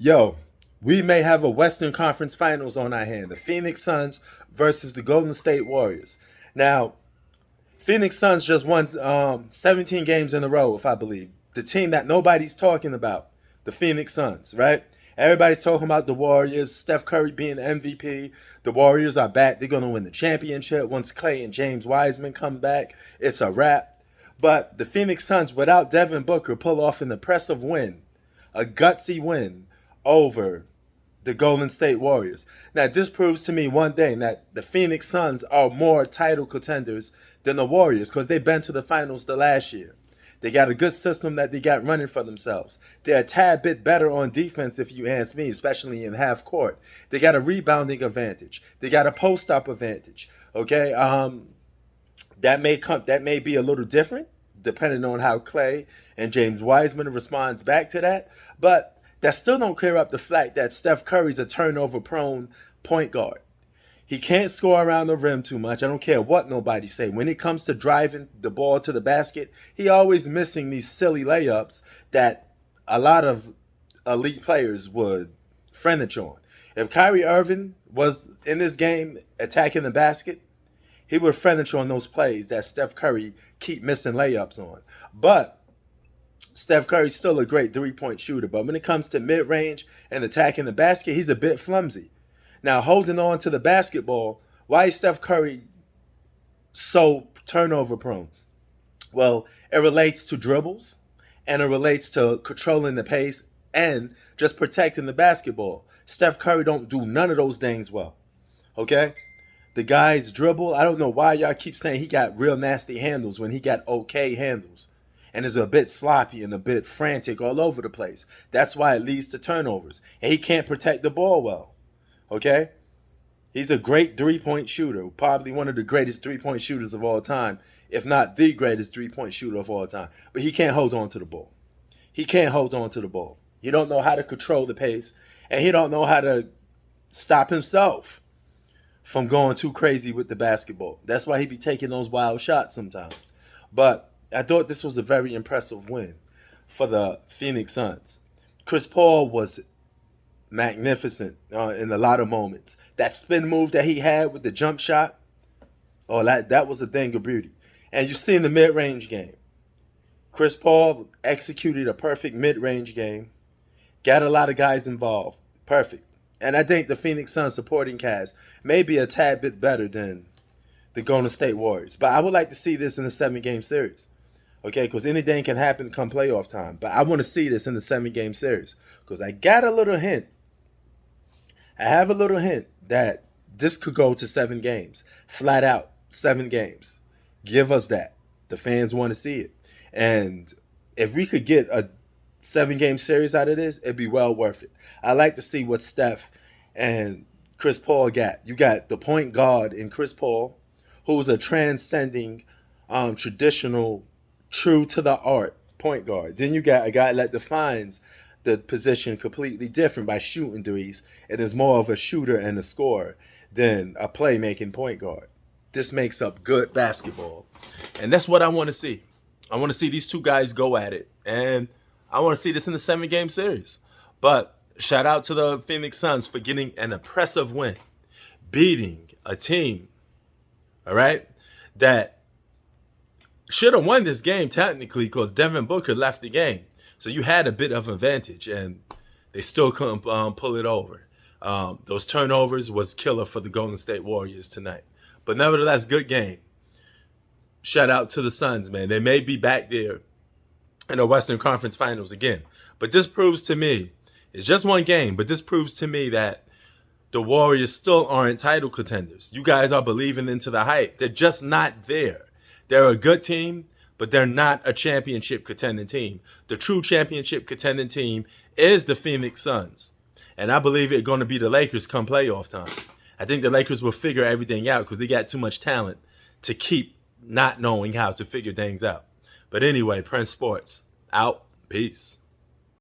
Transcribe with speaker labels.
Speaker 1: Yo, we may have a Western Conference Finals on our hand. The Phoenix Suns versus the Golden State Warriors. Now, Phoenix Suns just won 17 games in a row, if I believe. The team that nobody's talking about, the Phoenix Suns, right? Everybody's talking about the Warriors, Steph Curry being the MVP. The Warriors are back. They're going to win the championship. Once Clay and James Wiseman come back, it's a wrap. But the Phoenix Suns, without Devin Booker, pull off an impressive win, a gutsy win over the Golden State Warriors. Now, this proves to me one thing, that the Phoenix Suns are more title contenders than the Warriors because they've been to the finals the last year. They got a good system that they got running for themselves. They're a tad bit better on defense, if you ask me, especially in half court. They got a rebounding advantage. They got a post-up advantage. Okay, that may be a little different depending on how Clay and James Wiseman responds back to that. But that still don't clear up the fact that Steph Curry's a turnover-prone point guard. He can't score around the rim too much. I don't care what nobody say. When it comes to driving the ball to the basket, he always missing these silly layups that a lot of elite players would flinch on. If Kyrie Irving was in this game attacking the basket, he would flinch on those plays that Steph Curry keep missing layups on. But Steph Curry's still a great three-point shooter, but when it comes to mid-range and attacking the basket, he's a bit flimsy. Now, holding on to the basketball, why is Steph Curry so turnover prone? Well, it relates to dribbles, and it relates to controlling the pace and just protecting the basketball. Steph Curry don't do none of those things well, okay? The guy's dribble, I don't know why y'all keep saying he got real nasty handles when he got okay handles and is a bit sloppy and a bit frantic all over the place. That's why it leads to turnovers. And he can't protect the ball well. Okay? He's a great three-point shooter, probably one of the greatest three-point shooters of all time, if not the greatest three-point shooter of all time. But he can't hold on to the ball. He can't hold on to the ball. He don't know how to control the pace, and he don't know how to stop himself from going too crazy with the basketball. That's why he be taking those wild shots sometimes. But I thought this was a very impressive win for the Phoenix Suns. Chris Paul was magnificent in a lot of moments. That spin move that he had with the jump shot, oh, that was a thing of beauty. And you see in the mid-range game, Chris Paul executed a perfect mid-range game, got a lot of guys involved. Perfect. And I think the Phoenix Suns supporting cast may be a tad bit better than the Golden State Warriors. But I would like to see this in a 7-game series. Okay, because anything can happen come playoff time. But I want to see this in the 7-game series. Because I got a little hint. I have a little hint that this could go to 7 games. Flat out, 7 games. Give us that. The fans want to see it. And if we could get a 7-game series out of this, it'd be well worth it. I like to see what Steph and Chris Paul got. You got the point guard in Chris Paul, who's a transcending, traditional, true to the art point guard. Then you got a guy that defines the position completely different by shooting threes and is more of a shooter and a scorer than a playmaking point guard. This makes up good basketball. And that's what I want to see. I want to see these two guys go at it. And I want to see this in the 7-game series. But shout out to the Phoenix Suns for getting an impressive win, beating a team, all right, that should have won this game technically because Devin Booker left the game. So you had a bit of advantage, and they still couldn't pull it over. Those turnovers was killer for the Golden State Warriors tonight. But nevertheless, good game. Shout out to the Suns, man. They may be back there in the Western Conference Finals again. But this proves to me, it's just one game, but this proves to me that the Warriors still aren't title contenders. You guys are believing into the hype. They're just not there. They're a good team, but they're not a championship contending team. The true championship contending team is the Phoenix Suns. And I believe it's going to be the Lakers come playoff time. I think the Lakers will figure everything out because they got too much talent to keep not knowing how to figure things out. But anyway, Prince Sports, out. Peace.